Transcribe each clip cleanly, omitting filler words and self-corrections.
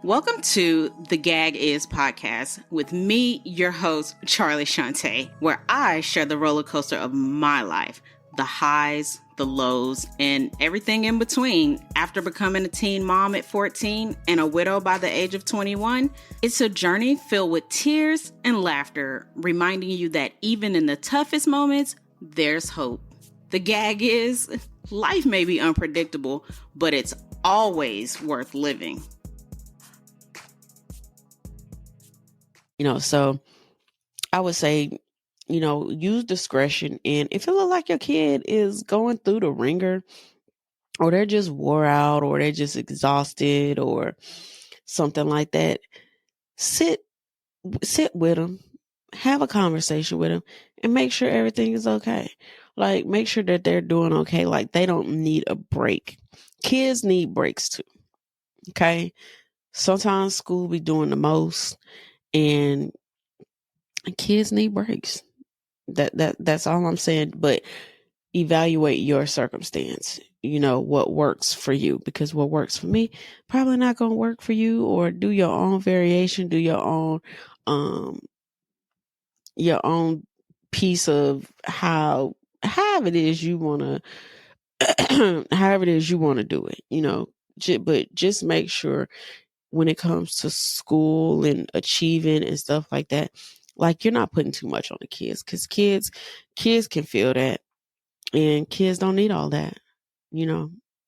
Welcome to The Gag Is podcast with me, your host, Charlie Shante, where I share the roller coaster of my life, the highs, the lows, and everything in between. After becoming a teen mom at 14 and a widow by the age of 21, it's a journey filled with tears and laughter, reminding you that even in the toughest moments, there's hope. The gag is, life may be unpredictable, but it's always worth living. So I would say, use discretion. And if it looks like your kid is going through the ringer, or they're just wore out, or they're just exhausted, or something like that, sit with them, have a conversation with them, and make sure everything is okay. Like, make sure that they're doing okay. Like, they don't need a break. Kids need breaks too. Okay. Sometimes school be doing the most, and kids need breaks. That's all I'm saying. But evaluate your circumstance. What works for you, because what works for me probably not going to work for you. Or do your own variation, do your own piece of how it is you want to however it is you want to do it. But just make sure when it comes to school and achieving and stuff like that, like, you're not putting too much on the kids, because kids can feel that, and kids don't need all that.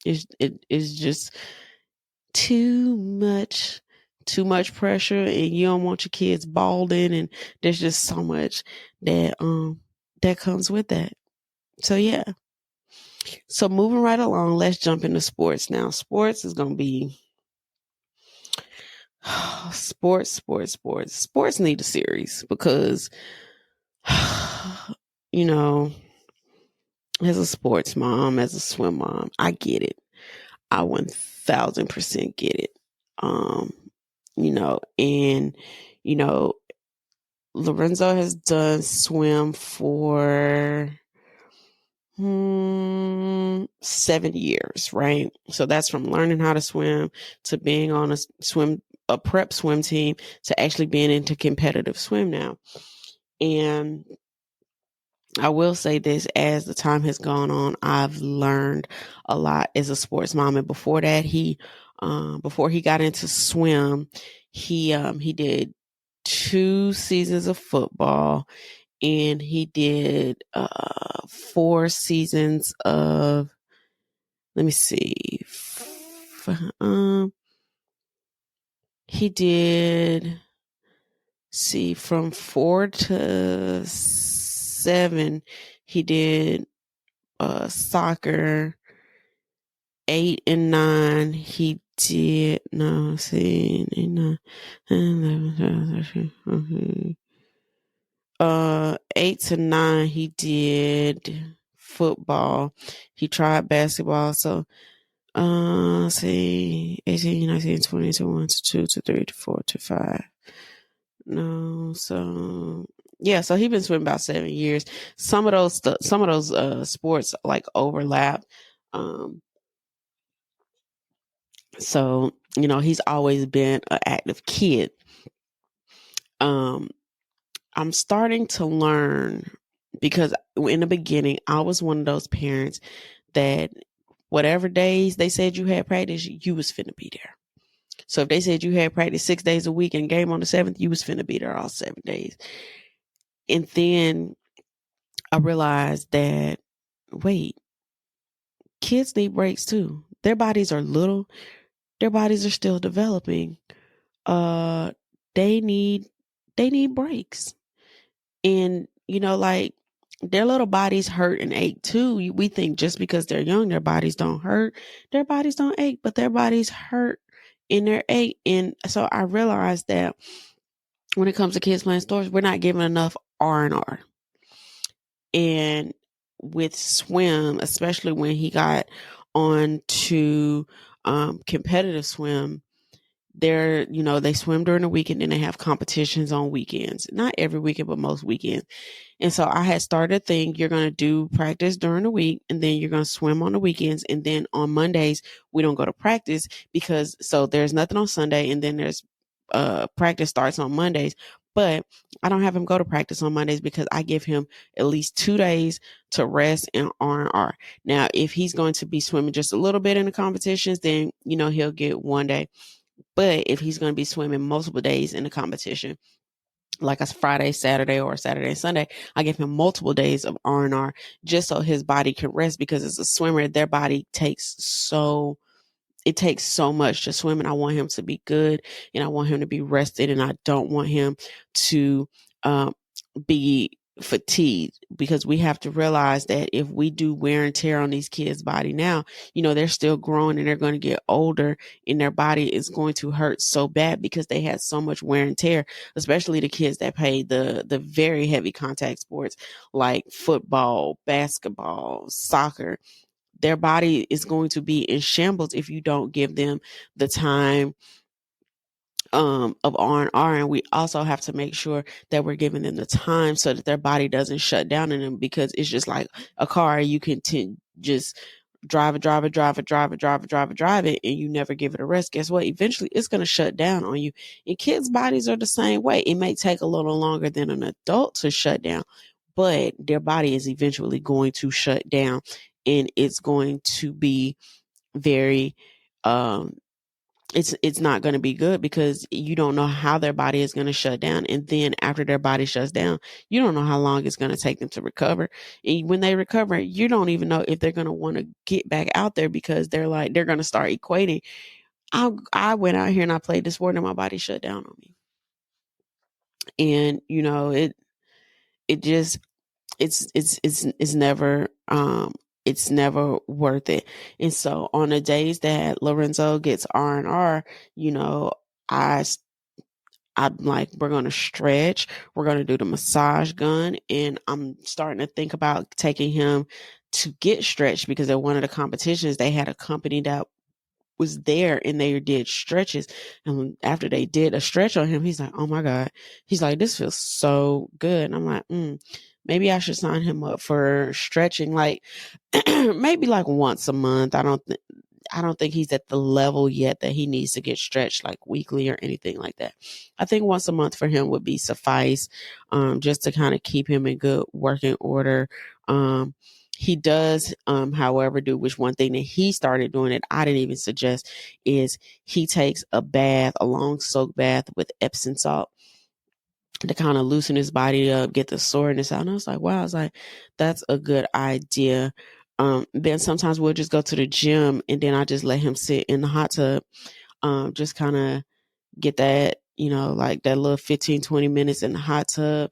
It's just too much pressure, and you don't want your kids balding, and there's just so much that comes with that. So yeah. So moving right along, let's jump into sports now. Sports is gonna be sports need a series, because as a sports mom, as a swim mom, I get it. I 1000% get it. And Lorenzo has done swim for 7 years, right? So that's from learning how to swim to being on a prep swim team to actually being into competitive swim now. And I will say this, as the time has gone on, I've learned a lot as a sports mom. And before that, before he got into swim, he did 2 seasons of football, and he did 4 seasons of, let me see, he did, from 4 to 7, he did soccer. 8 and 9, he did, 8, 9, 11, 8 to 9, he did football. He tried basketball. So, 18, 19, 20, 21, 22, 23, 24, 25. No, so yeah, so he's been swimming about 7 years. Some of those sports like overlap. So, he's always been an active kid. I'm starting to learn, because in the beginning, I was one of those parents that whatever days they said you had practice, you was finna be there. So if they said you had practice 6 days a week and game on the 7th, you was finna be there all 7 days. And then I realized that, wait, kids need breaks too. Their bodies are little. Their bodies are still developing. They need breaks. And, like, their little bodies hurt and ache too. We think just because they're young, their bodies don't hurt. Their bodies don't ache, but their bodies hurt and they're ache. And so I realized that when it comes to kids playing sports, we're not giving enough R&R. And with swim, especially when he got on to competitive swim, they swim during the week and then they have competitions on weekends. Not every weekend, but most weekends. And so I had started a thing. You're going to do practice during the week and then you're going to swim on the weekends. And then on Mondays, we don't go to practice so there's nothing on Sunday. And then there's practice starts on Mondays. But I don't have him go to practice on Mondays because I give him at least 2 days to rest in R&R. Now, if he's going to be swimming just a little bit in the competitions, then, he'll get 1 day. But if he's going to be swimming multiple days in the competition, like a Friday, Saturday, or Saturday and Sunday, I give him multiple days of R&R just so his body can rest, because as a swimmer, their body takes so much to swim, and I want him to be good, and I want him to be rested, and I don't want him to be fatigued, because we have to realize that if we do wear and tear on these kids' body now, they're still growing and they're going to get older, and their body is going to hurt so bad because they had so much wear and tear, especially the kids that play the very heavy contact sports like football, basketball, soccer. Their body is going to be in shambles if you don't give them the time of R&R. And we also have to make sure that we're giving them the time so that their body doesn't shut down in them, because it's just like a car. You can just drive it, and you never give it a rest. Guess what? Eventually it's going to shut down on you. And kids' bodies are the same way. It may take a little longer than an adult to shut down, but their body is eventually going to shut down, and it's going to be very it's not going to be good, because you don't know how their body is going to shut down. And then after their body shuts down, you don't know how long it's going to take them to recover. And when they recover, you don't even know if they're going to want to get back out there, because they're going to start equating. I went out here and I played this sport and my body shut down on me. And, it just, it's never, it's never worth it. And so on the days that Lorenzo gets R&R, I I'm like, we're going to stretch, we're going to do the massage gun. And I'm starting to think about taking him to get stretched, because at one of the competitions, they had a company that was there and they did stretches. And after they did a stretch on him, he's like, oh my God. He's like, this feels so good. And I'm like, maybe I should sign him up for stretching, like maybe like once a month. I don't think he's at the level yet that he needs to get stretched like weekly or anything like that. I think once a month for him would be suffice, just to kind of keep him in good working order. He does, however, do, which one thing that he started doing that I didn't even suggest, is he takes a long soak bath with Epsom salt to kind of loosen his body up, get the soreness out. And I was like, wow, I was like, that's a good idea. Then sometimes we'll just go to the gym and then I just let him sit in the hot tub, just kind of get that, like that little 15-20 minutes in the hot tub,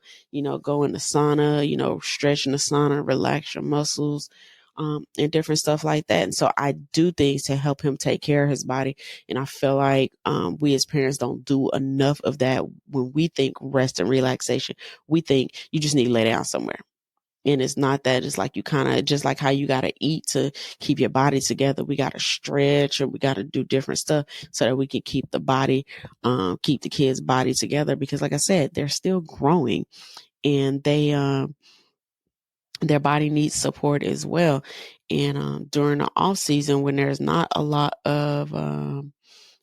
go in the sauna, stretch in the sauna, relax your muscles, and different stuff like that. And so I do things to help him take care of his body. And I feel like we as parents don't do enough of that. When we think rest and relaxation, we think you just need to lay down somewhere. And it's not that. It's like you kind of, just like how you got to eat to keep your body together. We got to stretch, or we got to do different stuff so that we can keep the keep the kids' body together. Because like I said, they're still growing and their body needs support as well. And during the off season, when there's not a lot of,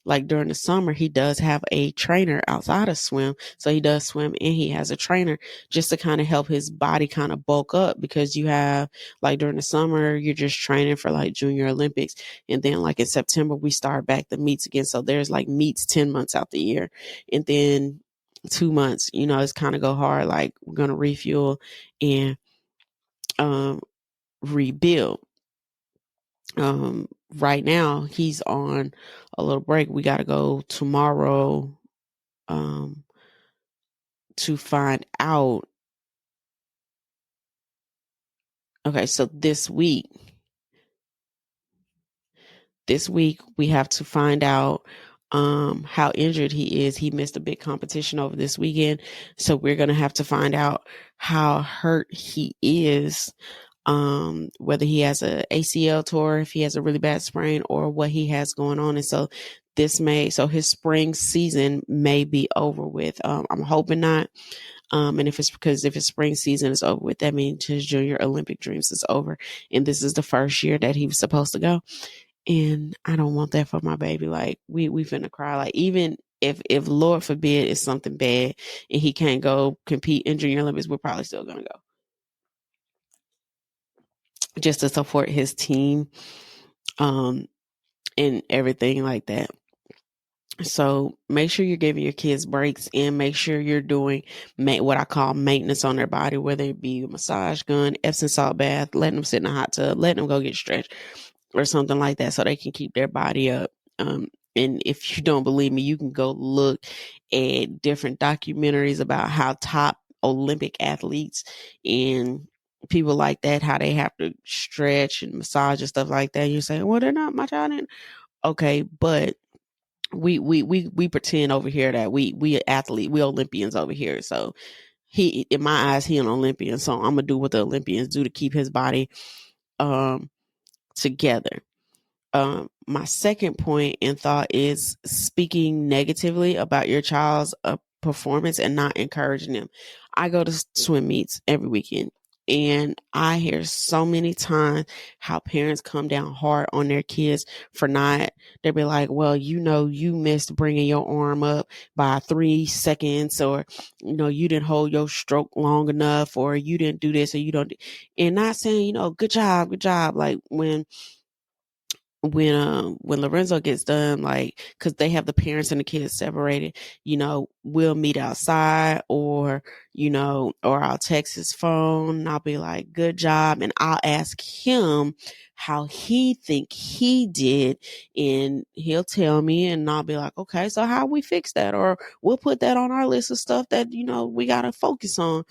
like during the summer, he does have a trainer outside of swim. So he does swim and he has a trainer just to kind of help his body kind of bulk up, because you have, like during the summer, you're just training for like Junior Olympics. And then like in September, we start back the meets again. So there's like meets 10 months out the year. And then 2 months, it's kind of go hard. Like we're going to refuel and rebuild. Right now he's on a little break. We got to go tomorrow to find out. Okay, so this week we have to find out how injured he is. He missed a big competition over this weekend, so we're going to have to find out how hurt he is, whether he has a ACL tear, if he has a really bad sprain, or what he has going on. And so so his spring season may be over with. I'm hoping not. And if his spring season is over with, that means his junior Olympic dreams is over. And this is the first year that he was supposed to go. And I don't want that for my baby. Like we finna cry. Like even if Lord forbid it's something bad and he can't go compete in junior Olympics, we're probably still gonna go. Just to support his team, and everything like that. So make sure you're giving your kids breaks and make sure you're doing what I call maintenance on their body, whether it be a massage gun, Epsom salt bath, letting them sit in a hot tub, letting them go get stretched or something like that so they can keep their body up. And if you don't believe me, you can go look at different documentaries about how top Olympic athletes and people like that, how they have to stretch and massage and stuff like that. You say, well, they're not my child. Okay, but we pretend over here that we athlete, we Olympians over here. So he, in my eyes, he an Olympian. So I'm gonna do what the Olympians do to keep his body together. My second point and thought is speaking negatively about your child's performance and not encouraging them. I go to swim meets every weekend and I hear so many times how parents come down hard on their kids for not, they'll be like, well, you missed bringing your arm up by 3 seconds, or, you didn't hold your stroke long enough, or you didn't do this, or you don't, and not saying, good job. Like when Lorenzo gets done, like, cause they have the parents and the kids separated, we'll meet outside, or I'll text his phone and I'll be like, good job. And I'll ask him how he think he did. And he'll tell me and I'll be like, okay, so how we fix that? Or we'll put that on our list of stuff that, we got to focus on.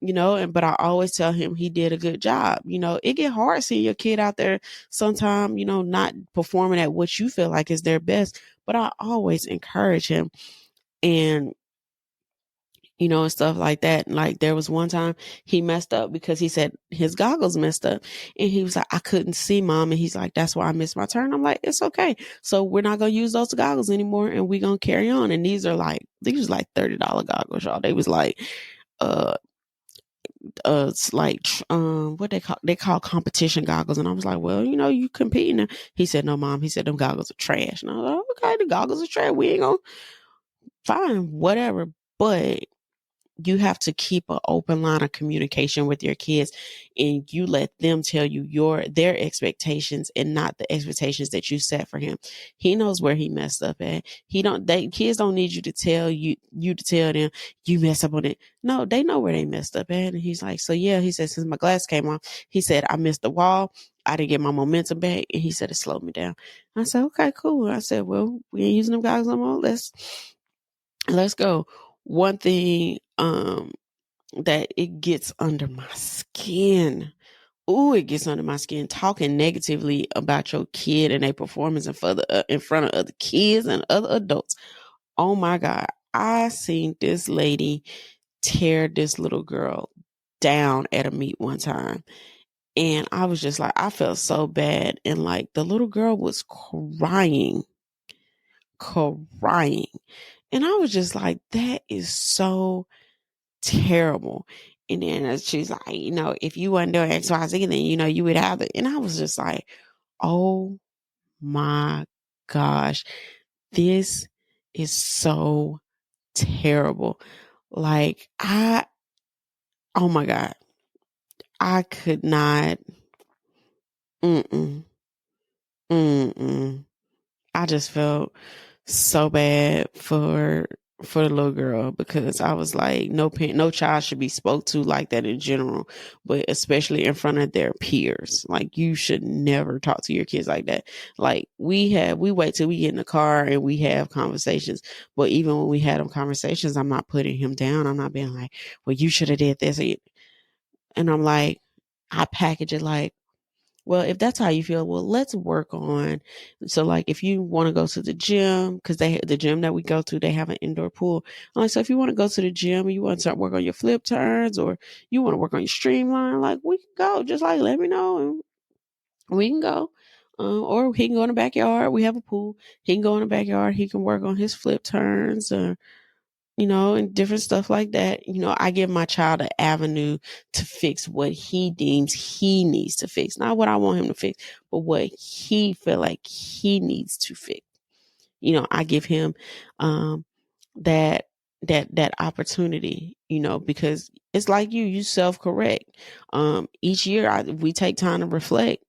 But I always tell him he did a good job. It get hard seeing your kid out there sometime, not performing at what you feel like is their best, but I always encourage him and, and stuff like that. Like there was one time he messed up because he said his goggles messed up and he was like, I couldn't see, Mom. And he's like, that's why I missed my turn. I'm like, it's okay. So we're not going to use those goggles anymore and we're going to carry on. And these was like $30 goggles, y'all. They was like, it's like what they call competition goggles. And I was like, well, you competing. He said, no, Mom. He said them goggles are trash. And I was like, okay, the goggles are trash, we ain't gonna, fine, whatever. But you have to keep an open line of communication with your kids, and you let them tell you their expectations and not the expectations that you set for him. He knows where he messed up at. Kids don't need you to tell you to tell them you messed up on it. No, they know where they messed up at. And he's like, so yeah, he said, since my glass came off, he said, I missed the wall. I didn't get my momentum back. And he said, it slowed me down. I said, okay, cool. I said, well, we ain't using them guys no more. Let's go. One thing, that it gets under my skin. Ooh, it gets under my skin. Talking negatively about your kid and their performance in front of other kids and other adults. Oh my God. I seen this lady tear this little girl down at a meet one time. And I was just like, I felt so bad. And like the little girl was crying. And I was just like, that is so terrible. And then she's like, if you wasn't doing XYZ, then, you would have it. And I was just like, oh my gosh, this is so terrible. Like, oh my God, I could not, mm-mm, mm-mm. I just felt so bad for the little girl, because I was like, no child should be spoke to like that in general, but especially in front of their peers. Like, you should never talk to your kids like that. Like, we wait till we get in the car and we have conversations. But even when we had them conversations, I'm not putting him down. I'm not being like, well, you should have did this. And I'm like, I package it like, well, if that's how you feel, well, let's work on. So like, if you want to go to the gym, because the gym that we go to, they have an indoor pool. I'm like, so if you want to go to the gym and you want to start work on your flip turns, or you want to work on your streamline, like, we can go. Just like, let me know and we can go. or he can go in the backyard. We have a pool. He can go in the backyard. He can work on his flip turns, and different stuff like that. I give my child an avenue to fix what he deems he needs to fix. Not what I want him to fix, but what he feel like he needs to fix. I give him that opportunity, because it's like you self-correct. Each year we take time to reflect.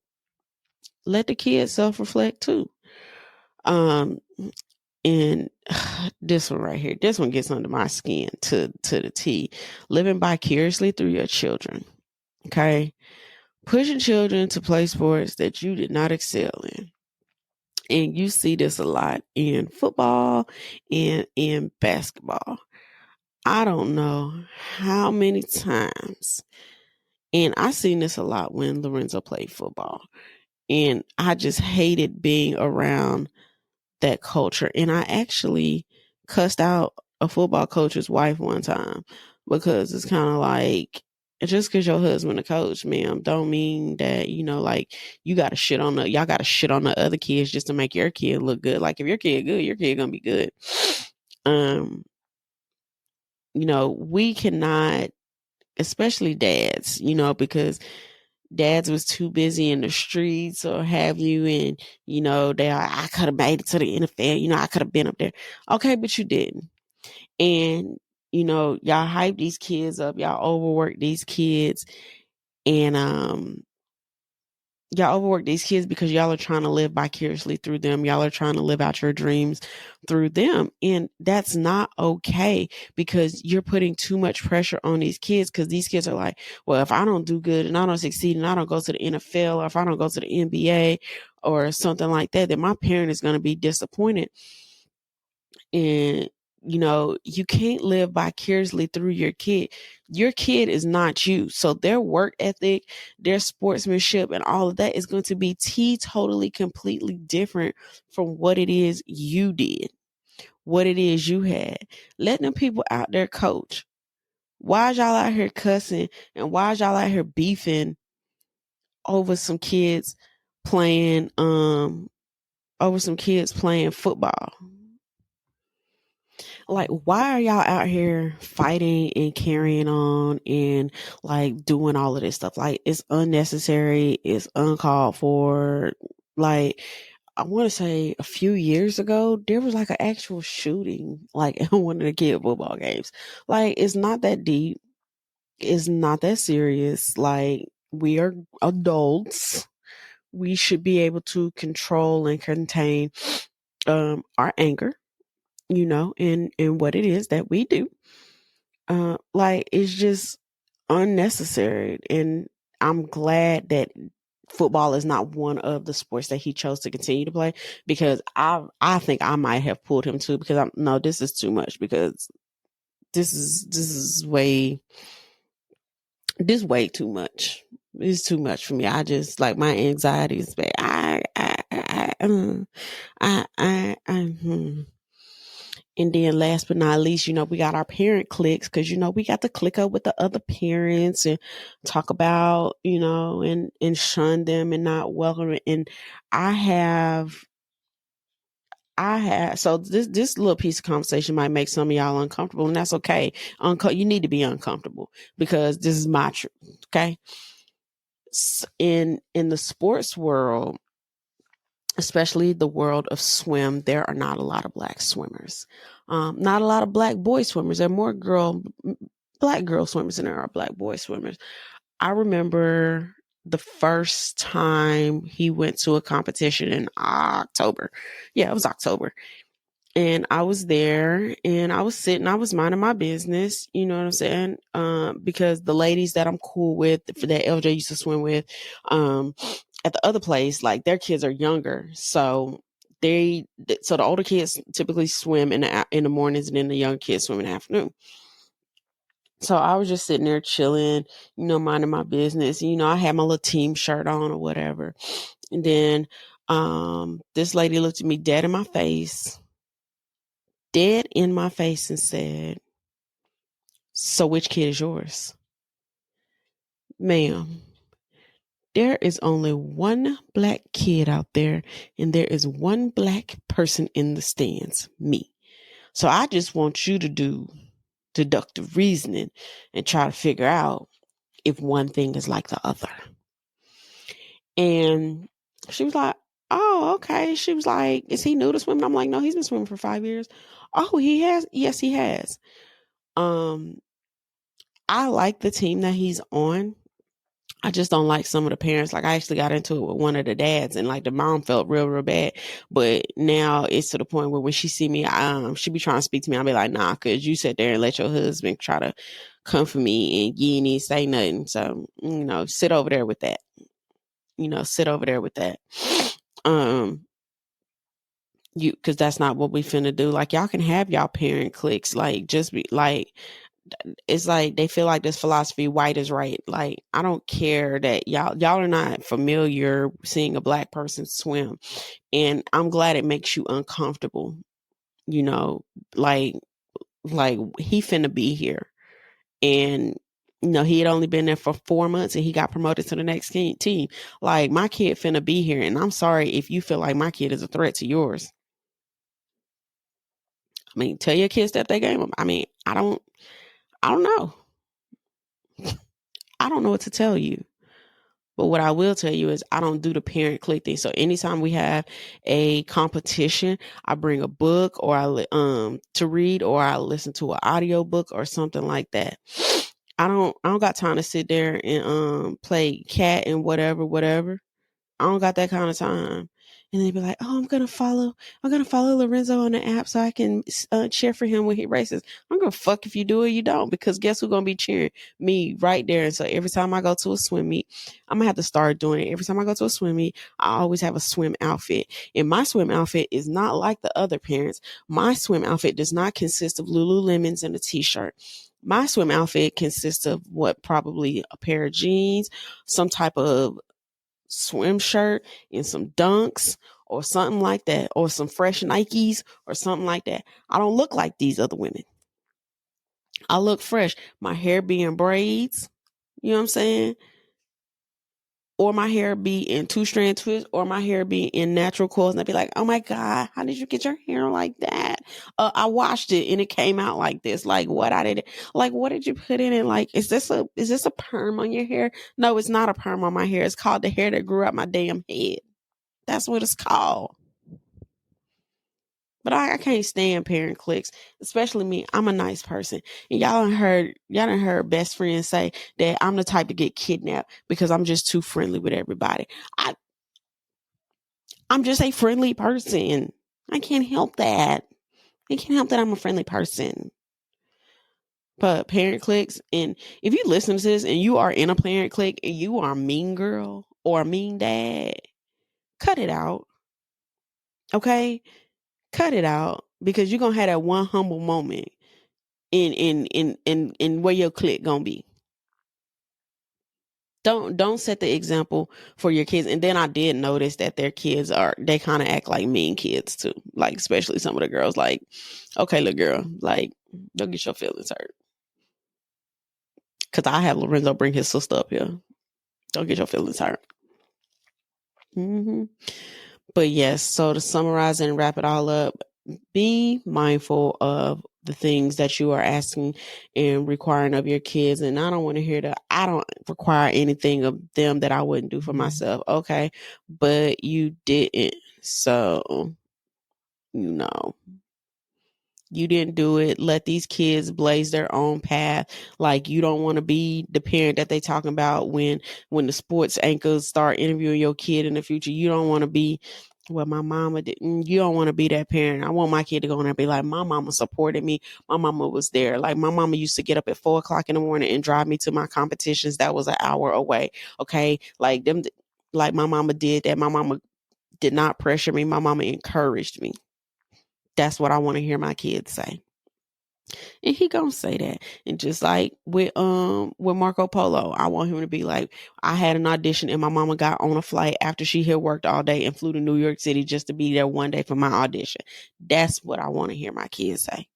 Let the kids self-reflect too. And this one right here, this one gets under my skin to the T. Living vicariously through your children. Okay. Pushing children to play sports that you did not excel in. And you see this a lot in football and in basketball. I don't know how many times. And I seen this a lot when Lorenzo played football. And I just hated being around that culture. And I actually cussed out a football coach's wife one time, because it's kind of like, just because your husband a coach, ma'am, don't mean that, like, y'all got to shit on the other kids just to make your kid look good. Like, if your kid good, your kid gonna be good. We cannot, especially dads, because dads was too busy in the streets or have you, and I could have made it to the NFL, I could have been up there. Okay, but you didn't. And y'all hype these kids up, y'all overwork these kids, and y'all overwork these kids because y'all are trying to live vicariously through them. Y'all are trying to live out your dreams through them. And that's not okay, because you're putting too much pressure on these kids, because these kids are like, well, if I don't do good and I don't succeed and I don't go to the NFL, or if I don't go to the NBA or something like that, then my parent is going to be disappointed. And you can't live vicariously through your kid. Your kid is not you. So their work ethic, their sportsmanship, and all of that is going to be totally, completely different from what it is you did, what it is you had. Let them people out there coach. Why is y'all out here cussing, and why is y'all out here beefing over some kids playing football? Like, why are y'all out here fighting and carrying on and like doing all of this stuff? Like, it's unnecessary. It's uncalled for. Like, I want to say a few years ago, there was like an actual shooting, like in one of the kid football games. Like, it's not that deep. It's not that serious. Like, we are adults. We should be able to control and contain our anger, and what it is that we do. Like, it's just unnecessary. And I'm glad that football is not one of the sports that he chose to continue to play, because I think I might have pulled him too, because this is too much, because this is way too much. It's too much for me. I just, like, my anxiety is bad. And then last but not least, we got our parent cliques, because, we got to click up with the other parents and talk about, and shun them and not welcome it. And I have, so this little piece of conversation might make some of y'all uncomfortable, and that's okay. You need to be uncomfortable, because this is my truth. Okay. In the sports world, especially the world of swim, there are not a lot of Black swimmers. Not a lot of Black boy swimmers. There are more Black girl swimmers than there are Black boy swimmers. I remember the first time he went to a competition in October. Yeah, it was October. And I was there, and I was sitting, I was minding my business, you know what I'm saying? Because the ladies that I'm cool with, that LJ used to swim with, at the other place, like, their kids are younger. So the older kids typically swim in the mornings, and then the young kids swim in the afternoon. So I was just sitting there chilling, minding my business. I had my little team shirt on or whatever. And then this lady looked at me dead in my face, and said, "So which kid is yours?" Ma'am, There is only one black kid out there, and there is one black person in the stands, me. So I just want you to do deductive reasoning and try to figure out if one thing is like the other. And she was like, oh, okay. She was like, is he new to swimming? I'm like, no, he's been swimming for 5 years. Oh, he has? Yes, he has. I like the team that he's on. I just don't like some of the parents. Like, I actually got into it with one of the dads, and like the mom felt real, real bad. But now it's to the point where when she see me, she be trying to speak to me. I'll be like, nah, cause you sit there and let your husband try to come for me, and you ain't even say nothing. So, sit over there with that. Sit over there with that. Cause that's not what we finna do. Like, y'all can have y'all parent cliques. Like, just be like, it's like they feel like this philosophy, white is right. Like, I don't care that y'all are not familiar seeing a black person swim, and I'm glad it makes you uncomfortable. Like he finna be here, and he had only been there for 4 months, and he got promoted to the next team. Like, my kid finna be here, and I'm sorry if you feel like my kid is a threat to yours. I mean, tell your kids that they game up. I mean, I don't know. I don't know what to tell you. But what I will tell you is I don't do the parent click thing. So anytime we have a competition, I bring a book or to read, or I listen to an audio book or something like that. I don't got time to sit there and play cat and whatever. I don't got that kind of time. And they'd be like, oh, I'm going to follow Lorenzo on the app so I can cheer for him when he races. I'm going to fuck if you do or you don't, because guess who's going to be cheering? Me right there. And so every time I go to a swim meet, I'm going to have to start doing it. Every time I go to a swim meet, I always have a swim outfit. And my swim outfit is not like the other parents. My swim outfit does not consist of Lululemons and a t-shirt. My swim outfit consists of probably a pair of jeans, some type of swim shirt, and some dunks or something like that, or some fresh Nikes or something like that. I don't look like these other women. I look fresh. My hair be in braids, you know what I'm saying? Or my hair be in 2-strand twists, or my hair be in natural coils, and I'd be like, oh my God, how did you get your hair like that? I washed it and it came out like this. Like, what did you put in it? Like, is this a perm on your hair? No, it's not a perm on my hair. It's called the hair that grew out my damn head. That's what it's called. But I can't stand parent cliques, especially me. I'm a nice person. And y'all done heard best friends say that I'm the type to get kidnapped because I'm just too friendly with everybody. I'm just a friendly person. I can't help that. I can't help that I'm a friendly person. But parent cliques, and if you listen to this and you are in a parent clique and you are a mean girl or a mean dad, cut it out. Okay? Cut it out, because you're gonna have that one humble moment in where your clique gonna be. Don't set the example for your kids. And then I did notice that their kids they kind of act like mean kids too. Like, especially some of the girls. Like, okay, little girl, like, don't get your feelings hurt. Cause I have Lorenzo bring his sister up here. Don't get your feelings hurt. Mm-hmm. But yes, so to summarize and wrap it all up, be mindful of the things that you are asking and requiring of your kids. And I don't want to hear that I don't require anything of them that I wouldn't do for myself. Okay. But you didn't. So, you didn't do it. Let these kids blaze their own path. Like, you don't want to be the parent that they talking about when the sports anchors start interviewing your kid in the future. You don't want to be, well, my mama didn't. You don't want to be that parent. I want my kid to go in there and be like, my mama supported me. My mama was there. Like, my mama used to get up at 4:00 in the morning and drive me to my competitions. That was an hour away. Okay. Like like my mama did that. My mama did not pressure me. My mama encouraged me. That's what I want to hear my kids say. And he gonna say that. And just like with Marco Polo, I want him to be like, I had an audition and my mama got on a flight after she had worked all day and flew to New York City just to be there one day for my audition. That's what I want to hear my kids say.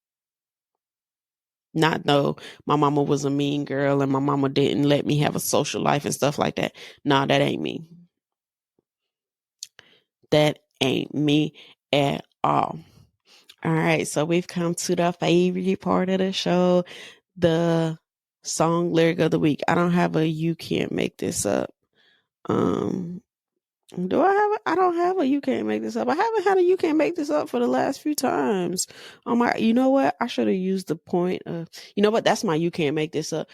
Not though my mama was a mean girl and my mama didn't let me have a social life and stuff like that. Nah, that ain't me. That ain't me at all. All right, so we've come to the favorite part of the show, the song lyric of the week. I don't have a you can't make this up. Do I have I don't have a you can't make this up. I haven't had a you can't make this up for the last few times. Oh my, you know what? I should have used the point of, you know what? That's my you can't make this up.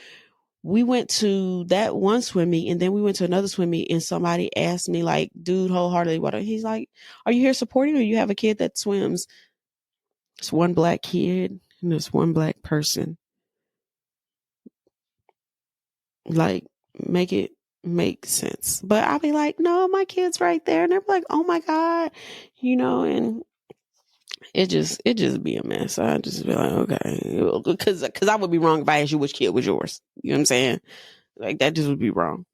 We went to that one swim meet and then we went to another swim meet and somebody asked me like, dude, wholeheartedly, what? He's like, are you here supporting or you have a kid that swims? It's one black kid and there's one black person. Like, make it make sense. But I'll be like, no, my kid's right there. And they're like, oh my God, and it just be a mess. I just be like, okay, because I would be wrong if I asked you which kid was yours. You know what I'm saying? Like that just would be wrong.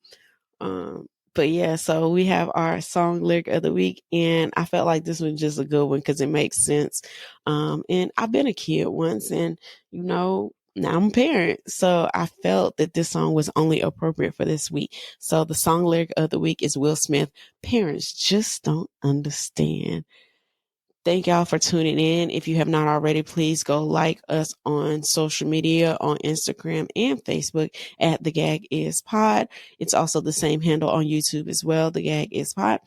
But yeah, so we have our song lyric of the week, and I felt like this was just a good one because it makes sense. And I've been a kid once, and now I'm a parent, so I felt that this song was only appropriate for this week. So the song lyric of the week is Will Smith, "Parents Just Don't Understand." Thank y'all for tuning in. If you have not already, please go like us on social media on Instagram and Facebook at TheGagIsPod. It's also the same handle on YouTube as well, TheGagIsPod.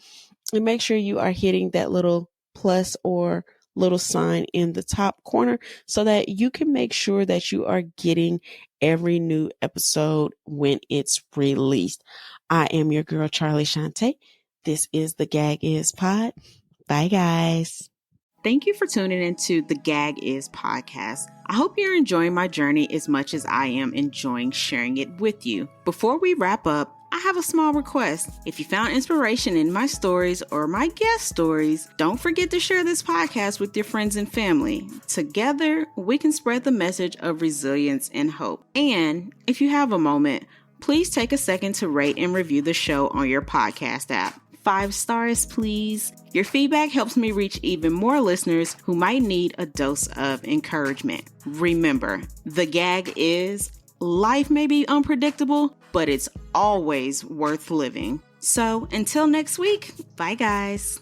And make sure you are hitting that little plus or little sign in the top corner so that you can make sure that you are getting every new episode when it's released. I am your girl, Charlie Shante. This is The Gag Is Pod. Bye, guys. Thank you for tuning into the Gag Is podcast. I hope you're enjoying my journey as much as I am enjoying sharing it with you. Before we wrap up, I have a small request. If you found inspiration in my stories or my guest stories, don't forget to share this podcast with your friends and family. Together, we can spread the message of resilience and hope. And if you have a moment, please take a second to rate and review the show on your podcast app. 5 stars, please. Your feedback helps me reach even more listeners who might need a dose of encouragement. Remember, the gag is life may be unpredictable, but it's always worth living. So until next week, bye guys.